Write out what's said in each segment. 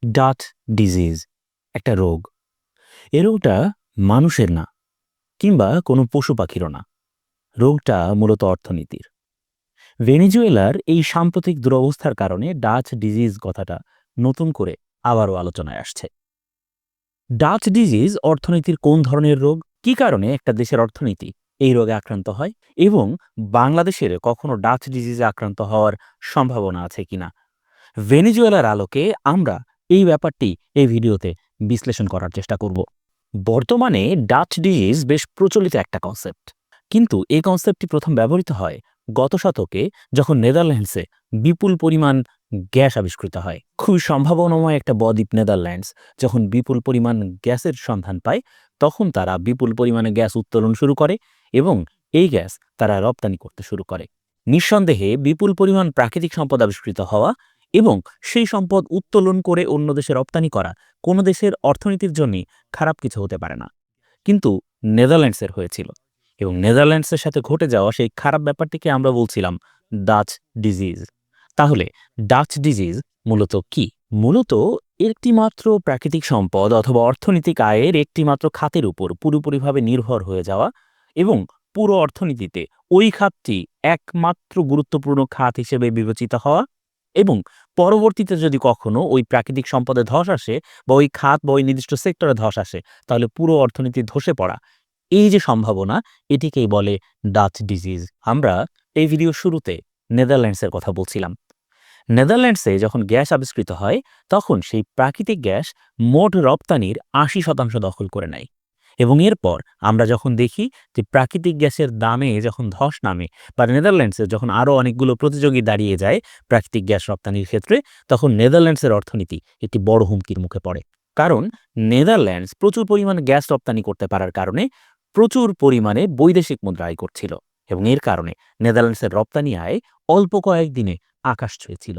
Dutch disease একটা রোগ। এ রোগটা মানুষের না, কিংবা কোনো পশু পাখিরও না। রোগটা মূলত অর্থনীতির। ভেনেজুয়েলার এই সাম্প্রতিক দুরবস্থার কারণে ডাচ ডিজিজ কথাটা নতুন করে আবারও আলোচনায় আসছে। ডাচ ডিজিজ অর্থনীতির কোন ধরনের রোগ, কি কারণে একটা দেশের অর্থনীতি এই রোগে আক্রান্ত হয়, এবং বাংলাদেশের কখনো ডাচ ডিজিজে আক্রান্ত হওয়ার সম্ভাবনা আছে কিনা, ভেনেজুয়েলার আলোকে আমরা এই ব্যাপারটি এই ভিডিওতে বিশ্লেষণ করার চেষ্টা করব। বর্তমানে ডাচ ডিজিজ বেশ প্রচলিত একটা কনসেপ্ট, কিন্তু এই কনসেপ্টটি প্রথম ব্যবহৃত হয় গত শতকে, যখন নেদারল্যান্ডসে বিপুল পরিমাণ গ্যাস আবিষ্কৃত হয়। খুবই সম্ভাবনাময় একটা বদ্বীপ নেদারল্যান্ডস যখন বিপুল পরিমাণ গ্যাসের সন্ধান পায়, তখন তারা বিপুল পরিমাণে গ্যাস উত্তোলন শুরু করে এবং এই গ্যাস তারা রপ্তানি করতে শুরু করে। নিঃসন্দেহে বিপুল পরিমাণ প্রাকৃতিক সম্পদ আবিষ্কৃত হওয়া এবং সেই সম্পদ উত্তোলন করে অন্য দেশে রপ্তানি করা কোনো দেশের অর্থনীতির জন্যই খারাপ কিছু হতে পারে না, কিন্তু নেদারল্যান্ডসের হয়েছিল। এবং নেদারল্যান্ডসের সাথে ঘটে যাওয়া সেই খারাপ ব্যাপারটিকে আমরা বলছিলাম ডাচ ডিজিজ। তাহলে ডাচ ডিজিজ মূলত কি? মূলত একটি মাত্র প্রাকৃতিক সম্পদ অথবা অর্থনৈতিক আয়ের একটি মাত্র খাতের উপর পুরোপুরিভাবে নির্ভর হয়ে যাওয়া এবং পুরো অর্থনীতিতে ওই খাতটি একমাত্র গুরুত্বপূর্ণ খাত হিসেবে বিবেচিত হওয়া, এবং পরবর্তীতে যদি কখনো ওই প্রাকৃতিক সম্পদে ধস আসে বা ওই খাত বা ওই নির্দিষ্ট সেক্টরে ধস আসে, তাহলে পুরো অর্থনীতি ধসে পড়া, এই যে সম্ভাবনা, এটিকেই বলে ডাচ ডিজিজ। আমরা এই ভিডিও শুরুতে নেদারল্যান্ডসের কথা বলছিলাম। নেদারল্যান্ডসে যখন গ্যাস আবিষ্কৃত হয়, তখন সেই প্রাকৃতিক গ্যাস মোট রপ্তানির ৮০% দখল করে নেয়। এবং এরপর আমরা যখন দেখি যে প্রাকৃতিক গ্যাসের দামে যখন ধস নামে, বা নেদারল্যান্ডসে যখন আরও অনেকগুলো প্রতিযোগী দাঁড়িয়ে যায় প্রাকৃতিক গ্যাস রপ্তানির ক্ষেত্রে, তখন নেদারল্যান্ডসের অর্থনীতি একটি বড় হুমকির মুখে পড়ে। কারণ নেদারল্যান্ডস প্রচুর পরিমাণে গ্যাস রপ্তানি করতে পারার কারণে প্রচুর পরিমাণে বৈদেশিক মুদ্রা আয় করছিল, এবং এর কারণে নেদারল্যান্ডসের রপ্তানি আয় অল্প কয়েকদিনে আকাশ ছুঁয়েছিল।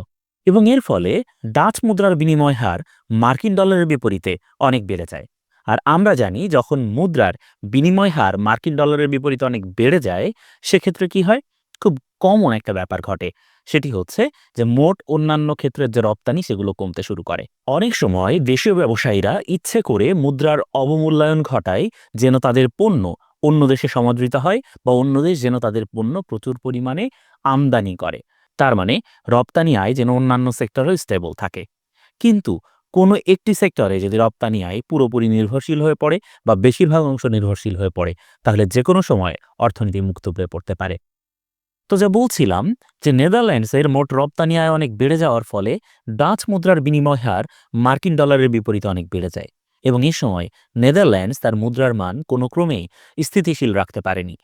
এবং এর ফলে ডাচ মুদ্রার বিনিময় হার মার্কিন ডলারের বিপরীতে অনেক বেড়ে যায়। আর আমরা জানি, যখন মুদ্রার বিনিময় হার মার্কিন ডলারের বিপরীতে অনেক বেড়ে যায়, সেক্ষেত্রে কি হয়? খুব কমন একটা ব্যাপার ঘটে। সেটি হচ্ছে যে মোট অন্যান্য ক্ষেত্রের যে রপ্তানি, সেগুলো কমতে শুরু করে। অনেক সময় দেশীয় ব্যবসায়ীরা ইচ্ছে করে মুদ্রার অবমূল্যায়ন ঘটায়, যেন তাদের পণ্য অন্য দেশে সমাদৃত হয়, বা অন্য দেশ যেন তাদের পণ্য প্রচুর পরিমাণে আমদানি করে। তার মানে রপ্তানি আয় যেন অন্যান্য সেক্টরেও স্টেবল থাকে। কিন্তু কোনো একটি সেক্টরে যদি রপ্তানি আয় পুরোপুরি নির্ভরশীল হয়ে পড়ে বা বেশিরভাগ অংশ নির্ভরশীল হয়ে পড়ে, তাহলে যে কোনো সময় অর্থনীতি মুখ থুবড়ে পড়তে পারে। তো যা বলছিলাম, যে নেদারল্যান্ডসের মোট রপ্তানি আয় অনেক বেড়ে যাওয়ার ফলে ডাচ মুদ্রার বিনিময় হার মার্কিন ডলারের বিপরীতে অনেক বেড়ে যায়, এবং এ সময় নেদারল্যান্ডস তার মুদ্রার মান কোনো ক্রমেই স্থিতিশীল রাখতে পারেনি।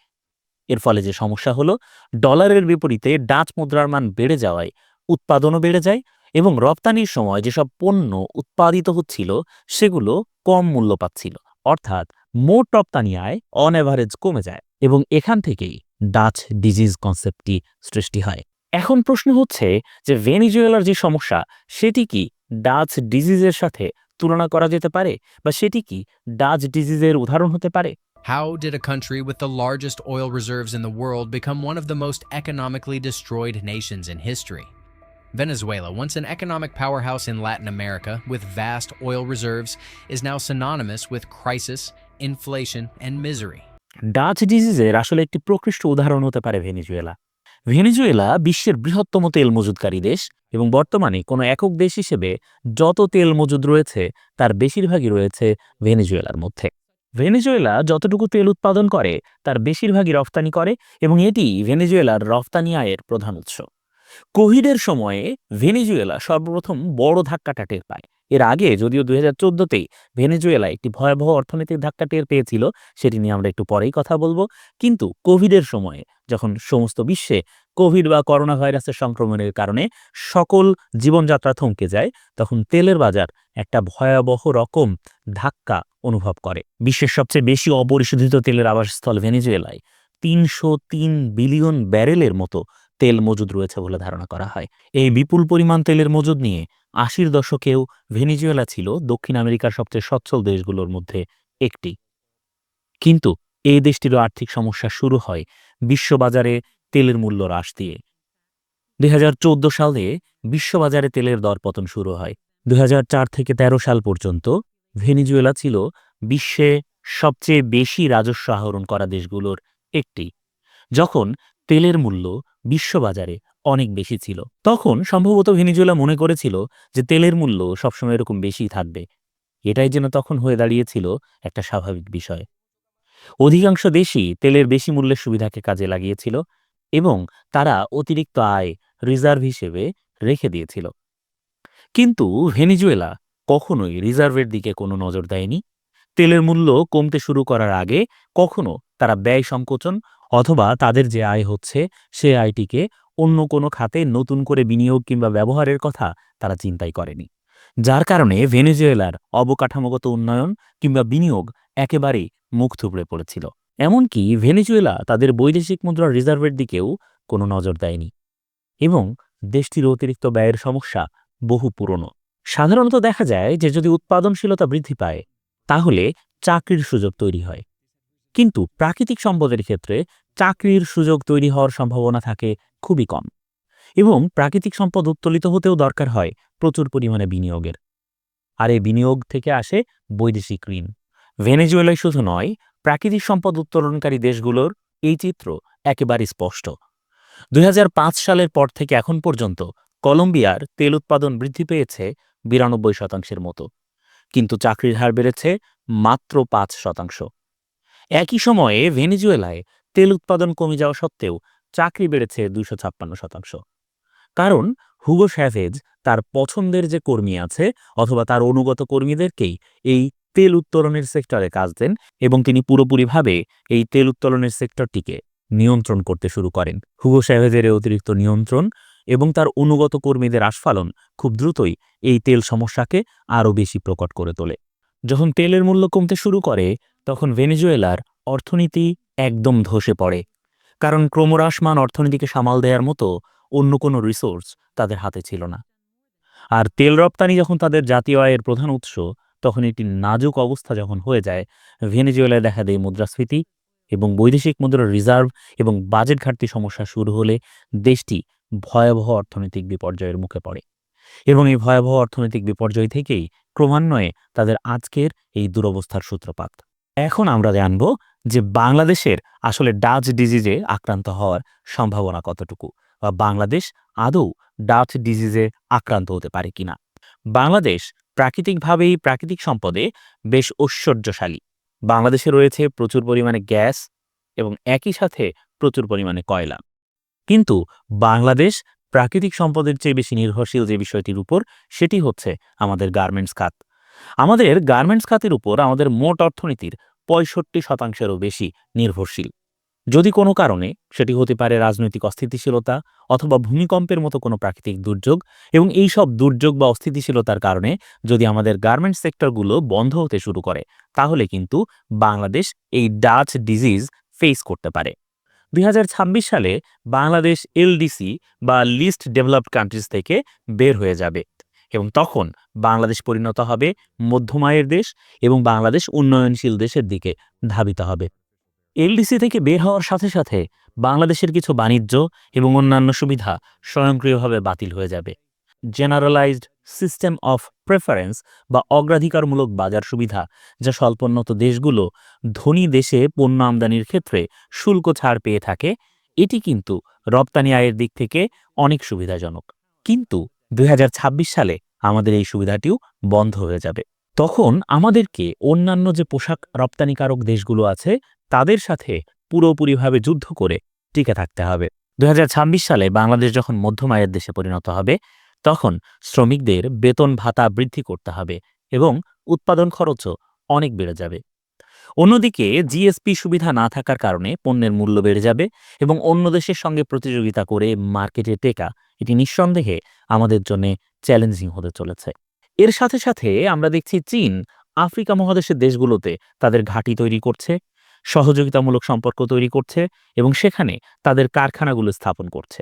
এর ফলে যে সমস্যা হলো, ডলারের বিপরীতে ডাচ মুদ্রার মান বেড়ে যাওয়ায় উৎপাদনও বেড়ে যায়, এবং রপ্তানির সময় যেসব পণ্য উৎপাদিত হচ্ছিল সেগুলো কম মূল্য পাচ্ছিল। অর্থাৎ মোট রপ্তানি আয় অন অ্যাভারেজ কমে যায়, এবং এখান থেকেই ডাচ ডিজিজ কনসেপ্টটি সৃষ্টি হয়। এখন প্রশ্ন হচ্ছে যে ভেনেজুয়েলার যে সমস্যা, সেটি কি ডাচ ডিজিজের সাথে তুলনা করা যেতে পারে, বা সেটি কি ডাচ ডিজিজের উদাহরণ হতে পারে? How did a country with the largest oil reserves in the world become one of the most economically destroyed nations in history? Venezuela, once an economic powerhouse in Latin America with vast oil reserves, is now synonymous with crisis, inflation, and misery. Dutch ডিজিজের আসলে একটি প্রকৃষ্ট উদাহরণ হতে পারে Venezuela. Venezuela বিশ্বের বৃহত্তম তেল মজুতকারী দেশ, এবং বর্তমানে কোনো একক দেশ হিসেবে যত তেল মজুদ রয়েছে তার বেশিরভাগই রয়েছে ভেনেজুয়েলার মধ্যে। ভেনেজুয়েলা যতটুকু তেল উৎপাদন করে তার বেশিরভাগই রফতানি করে, এবং এটি ভেনেজুয়েলার রফতানি আয়ের প্রধান উৎস। কোভিডের সময়ে ভেনেজুয়েলা সর্বপ্রথম বড় ধাক্কাটা টের পায়। এর আগে যদিও ২০১৪তেই ভেনেজুয়েলা একটি ভয়াবহ অর্থনৈতিক ধাক্কা টের পেয়েছিল, সেটি নিয়ে আমরা একটু পরেই কথা বলবো। কিন্তু কোভিডের সময়ে যখন সমস্ত বিশ্বে কোভিড বা করোনা ভাইরাসের সংক্রমণের কারণে সকল জীবনযাত্রা থমকে যায়, তখন তেলের বাজার একটা ভয়াবহ রকম ধাক্কা অনুভব করে। বিশ্বের সবচেয়ে বেশি অপরিশোধিত তেলের আবাসস্থল ভেনেজুয়েলায় ৩০৩ বিলিয়ন ব্যারেলের মতো তেল মজুদ রয়েছে বলে ধারণা করা হয়। এই বিপুল পরিমাণ তেলের মজুদ নিয়ে ৮০-র দশকেও ভেনেজুয়েলা ছিল দক্ষিণ আমেরিকার সবচেয়ে সচ্ছল দেশগুলোর মধ্যে একটি। কিন্তু এই দেশটিরও আর্থিক সমস্যা শুরু হয় বিশ্ববাজারে তেলের মূল্য হ্রাস দিয়ে। ২০১৪ সালে বিশ্ববাজারে তেলের দরপতন শুরু হয়। ২০০৪ থেকে ১৩ সাল পর্যন্ত ভেনেজুয়েলা ছিল বিশ্বে সবচেয়ে বেশি রাজস্ব আহরণ করা দেশগুলোর একটি। যখন তেলের মূল্য বিশ্ববাজারে অনেক বেশি ছিল, তখন সম্ভবত ভেনেজুয়েলা মনে করেছিল যে তেলের মূল্য সবসময় এরকম বেশিই থাকবে। এটাই যেন তখন হয়ে দাঁড়িয়েছিল একটা স্বাভাবিক বিষয়। অধিকাংশ দেশই তেলের বেশি মূল্যের সুবিধাকে কাজে লাগিয়েছিল এবং তারা অতিরিক্ত আয় রিজার্ভ হিসেবে রেখে দিয়েছিল। কিন্তু ভেনেজুয়েলা কখনোই রিজার্ভের দিকে কোনো নজর দেয়নি। তেলের মূল্য কমতে শুরু করার আগে কখনো তারা ব্যয় সংকোচন অথবা তাদের যে আয় হচ্ছে সে আয়টিকে অন্য কোনো খাতে নতুন করে বিনিয়োগ কিংবা ব্যবহারের কথা তারা চিন্তাই করেনি। যার কারণে ভেনেজুয়েলার অবকাঠামোগত উন্নয়ন কিংবা বিনিয়োগ একেবারেই মুখ থুবড়ে পড়েছিল। এমনকি ভেনেজুয়েলা তাদের বৈদেশিক মুদ্রার রিজার্ভের দিকেও কোনো নজর দেয়নি এবং দেশটির অতিরিক্ত ব্যয়ের সমস্যা বহু পুরনো। সাধারণত দেখা যায় যে যদি উৎপাদনশীলতা বৃদ্ধি পায় তাহলে চাকরির সুযোগ তৈরি হয়, কিন্তু প্রাকৃতিক সম্পদের ক্ষেত্রে চাকরির সুযোগ তৈরি হওয়ার সম্ভাবনা থাকে খুবই কম এবং প্রাকৃতিক সম্পদ উত্তোলিত হতেও দরকার হয় প্রচুর পরিমাণে বিনিয়োগের। আর এই বিনিয়োগ থেকে আসে বৈদেশিক ঋণ। ভেনেজুয়েলাই শুধু নয়, প্রাকৃতিক সম্পদ উত্তোলনকারী দেশগুলোর এই চিত্র একেবারে স্পষ্ট। ২০০৫ সালের পর থেকে এখন পর্যন্ত কলম্বিয়ার তেল উৎপাদন বৃদ্ধি পেয়েছে ৯২% মতো, কিন্তু চাকরির হার বেড়েছে মাত্র ৫%। একই সময়ে ভেনেজুয়েলায় তেল উৎপাদন কমে যাওয়া সত্ত্বেও চাকরি বেড়েছে ২৫৬%। কারণ হুগো চ্যাভেজ তার পছন্দের যে কর্মী আছে অথবা তার অনুগত কর্মীদেরকেই এই তেল উত্তোলনের সেক্টরে কাজ দেন এবং তিনি পুরোপুরিভাবে এই তেল উত্তোলনের সেক্টরটিকে নিয়ন্ত্রণ করতে শুরু করেন। হুগো চ্যাভেজের এই অতিরিক্ত নিয়ন্ত্রণ এবং তার অনুগত কর্মীদের আস্ফালন খুব দ্রুতই এই তেল সমস্যাকে আরও বেশি প্রকট করে তোলে। যখন তেলের মূল্য কমতে শুরু করে তখন ভেনেজুয়েলার অর্থনীতি একদম ধসে পড়ে, কারণ ক্রমহ্রাসমান অর্থনীতিকে সামাল দেওয়ার মতো অন্য কোনো রিসোর্স তাদের হাতে ছিল না। আর তেল রপ্তানি যখন তাদের জাতীয় আয়ের প্রধান উৎস, তখন একটি নাজুক অবস্থা যখন হয়ে যায়, ভেনেজুয়েলায় দেখা দেয় মুদ্রাস্ফীতি এবং বৈদেশিক মুদ্রার রিজার্ভ এবং বাজেট ঘাটতি সমস্যা শুরু হলে দেশটি ভয়াবহ অর্থনৈতিক বিপর্যয়ের মুখে পড়ে এবং এই ভয়াবহ অর্থনৈতিক বিপর্যয় থেকেই ক্রমান্বয়ে তাদের আজকের এই দুরবস্থার সূত্রপাত। এখন আমরা জানব যে বাংলাদেশের আসলে ডাচ ডিজিজে আক্রান্ত হওয়ার সম্ভাবনা কতটুকু, বা বাংলাদেশ আদৌ ডাচ ডিজিজে আক্রান্ত হতে পারে কিনা। বাংলাদেশ প্রাকৃতিকভাবেই প্রাকৃতিক সম্পদে বেশ ঐশ্বর্যশালী। বাংলাদেশে রয়েছে প্রচুর পরিমাণে গ্যাস এবং একই সাথে প্রচুর পরিমাণে কয়লা। কিন্তু বাংলাদেশ প্রাকৃতিক সম্পদের চেয়ে বেশি নির্ভরশীল যে বিষয়টির উপর, সেটি হচ্ছে আমাদের গার্মেন্টস খাত। আমাদের গার্মেন্টস খাতের উপর আমাদের মোট অর্থনীতির ৬৫%-এরও বেশি নির্ভরশীল। যদি কোনো কারণে, সেটি হতে পারে রাজনৈতিক অস্থিতিশীলতা অথবা ভূমিকম্পের মতো কোনো প্রাকৃতিক দুর্যোগ, এবং এই সব দুর্যোগ বা অস্থিতিশীলতার কারণে যদি আমাদের গার্মেন্টস সেক্টরগুলো বন্ধ হতে শুরু করে, তাহলে কিন্তু বাংলাদেশ এই ডাচ ডিজিজ ফেস করতে পারে। ২০২৬ সালে বাংলাদেশ এলডিসি বা লিস্ট ডেভেলপড কান্ট্রিজ থেকে বের হয়ে যাবে এবং তখন বাংলাদেশ পরিণত হবে মধ্যম আয়ের দেশ এবং বাংলাদেশ উন্নয়নশীল দেশের দিকে ধাবিত হবে। এলডিসি থেকে বের হওয়ার সাথে সাথে বাংলাদেশের কিছু বাণিজ্য এবং অন্যান্য সুবিধা স্বয়ংক্রিয়ভাবে বাতিল হয়ে যাবে। জেনারেলাইজড সিস্টেম অফ প্রেফারেন্স বা অগ্রাধিকারমূলক বাজার সুবিধা, যা স্বল্পোন্নত দেশগুলো ধনী দেশে পণ্য আমদানির ক্ষেত্রে শুল্ক ছাড় পেয়ে থাকে, এটি কিন্তু রপ্তানি আয়ের দিক থেকে অনেক সুবিধাজনক। কিন্তু ২০২৬ সালে আমাদের এই সুবিধাটিও বন্ধ হয়ে যাবে। তখন আমাদেরকে অন্যান্য যে পোশাক রপ্তানিকারক দেশগুলো আছে তাদের সাথে পুরোপুরিভাবে যুদ্ধ করে টিকে থাকতে হবে। ২০২৬ সালে বাংলাদেশ যখন মধ্যম আয়ের দেশে পরিণত হবে, তখন শ্রমিকদের বেতন ভাতা বৃদ্ধি করতে হবে এবং উৎপাদন খরচও অনেক বেড়ে যাবে। অন্যদিকে জিএসপি সুবিধা না থাকার কারণে পণ্যের মূল্য বেড়ে যাবে এবং অন্য দেশের সঙ্গে প্রতিযোগিতা করে মার্কেটে টেকা, এটি নিঃসন্দেহে আমাদের জন্য চ্যালেঞ্জিং হতে চলেছে। এর সাথে সাথে আমরা দেখছি চীন আফ্রিকা মহাদেশের দেশগুলোতে তাদের ঘাঁটি তৈরি করছে, সহযোগিতামূলক সম্পর্ক তৈরি করছে এবং সেখানে তাদের কারখানাগুলো স্থাপন করছে।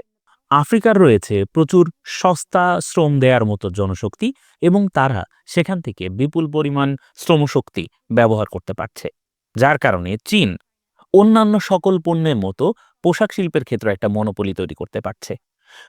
আফ্রিকার রয়েছে প্রচুর সস্তা শ্রম দেওয়ার মতো জনশক্তি এবং তারা সেখান থেকে বিপুল পরিমাণ শ্রমশক্তি ব্যবহার করতে পারছে, যার কারণে চীন অন্যান্য সকল পণ্যের মতো পোশাক শিল্পের ক্ষেত্রে একটা মনোপলি তৈরি করতে পারছে।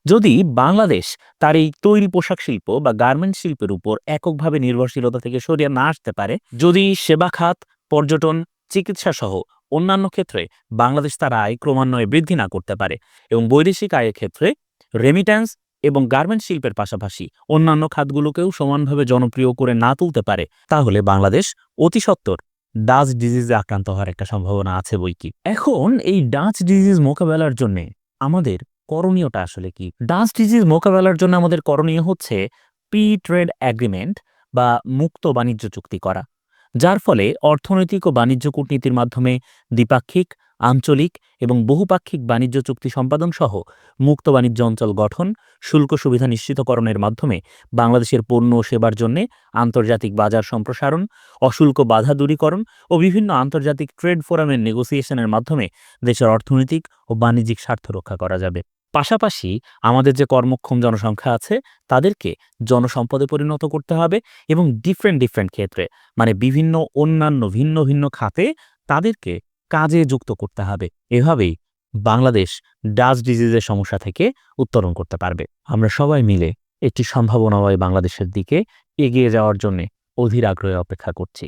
যদি বাংলাদেশ তার এই তৈরি পোশাক শিল্প বা গার্মেন্টস শিল্পের উপর এককভাবে নির্ভরশীলতা থেকে সরিয়ে না আসতে পারে, যদি সেবা খাত, পর্যটন, চিকিৎসা সহ অন্যান্য ক্ষেত্রে বাংলাদেশ তার আয় ক্রমান্বয়ে বৃদ্ধি না করতে পারে এবং বৈদেশিক আয়ের ক্ষেত্রে রেমিট্যান্স এবং গার্মেন্টস শিল্পের পাশাপাশি অন্যান্য খাতগুলোকেও সমানভাবে জনপ্রিয় করে না তুলতে পারে, তাহলে বাংলাদেশ অতি সত্বর ডাচ ডিজিজে আক্রান্ত হওয়ার একটা সম্ভাবনা আছে বইকি। এখন এই ডাচ ডিজিজ মোকাবেলার জন্য আমাদের করণীয়টা আসলে কি? ডাচ ডিজিজ মোকাবেলার জন্য আমাদের করণীয় হচ্ছে প্রি ট্রেড এগ্রিমেন্ট বা মুক্ত বাণিজ্য চুক্তি করা, যার ফলে অর্থনৈতিক ও বাণিজ্য কূটনীতির মাধ্যমে দ্বিপাক্ষিক, আঞ্চলিক এবং বহুপাক্ষিক বাণিজ্য চুক্তি সম্পাদন সহ মুক্ত বাণিজ্য অঞ্চল গঠন, শুল্ক সুবিধা নিশ্চিতকরণের মাধ্যমে বাংলাদেশের পণ্য ও সেবার জন্য আন্তর্জাতিক বাজার সম্প্রসারণ, অশুল্ক বাধা দূরীকরণ ও বিভিন্ন আন্তর্জাতিক ট্রেড ফোরামের নেগোসিয়েশনের মাধ্যমে দেশের অর্থনৈতিক ও বাণিজ্যিক স্বার্থ রক্ষা করা যাবে। পাশাপাশি আমাদের যে কর্মক্ষম জনসংখ্যা আছে তাদেরকে জনসম্পদে পরিণত করতে হবে এবং ডিফারেন্ট ক্ষেত্রে, মানে বিভিন্ন অন্যান্য ভিন্ন ভিন্ন খাতে তাদেরকে কাজে যুক্ত করতে হবে। এভাবেই বাংলাদেশ ডাচ ডিজিজের সমস্যা থেকে উত্তরণ করতে পারবে। আমরা সবাই মিলে একটি সম্ভাবনাময় বাংলাদেশের দিকে এগিয়ে যাওয়ার জন্য অধীর আগ্রহে অপেক্ষা করছি।